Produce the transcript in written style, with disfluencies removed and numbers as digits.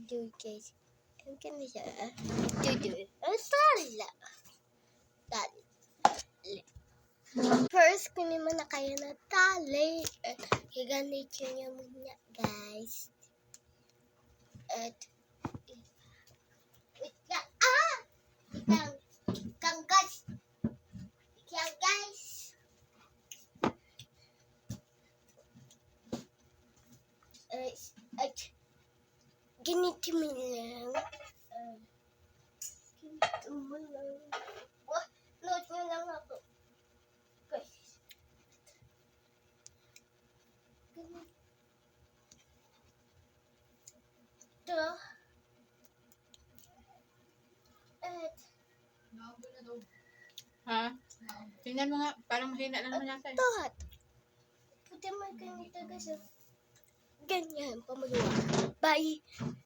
do guys. I'm gonna do. Sala. Tali. First, kunin mo na kayo na tali. Ganito niyo muna, guys. At, wait lang. Ikang guys. Ikang guys. At, ganito mo lang. Ganito mo lang. Load mo lang ako. Guys. Ito. At, Ha? Tingnan mo nga. Parang mahina na naman yata. ito. Puti mo ganito guys. Ganyan, pamagawa. Bye.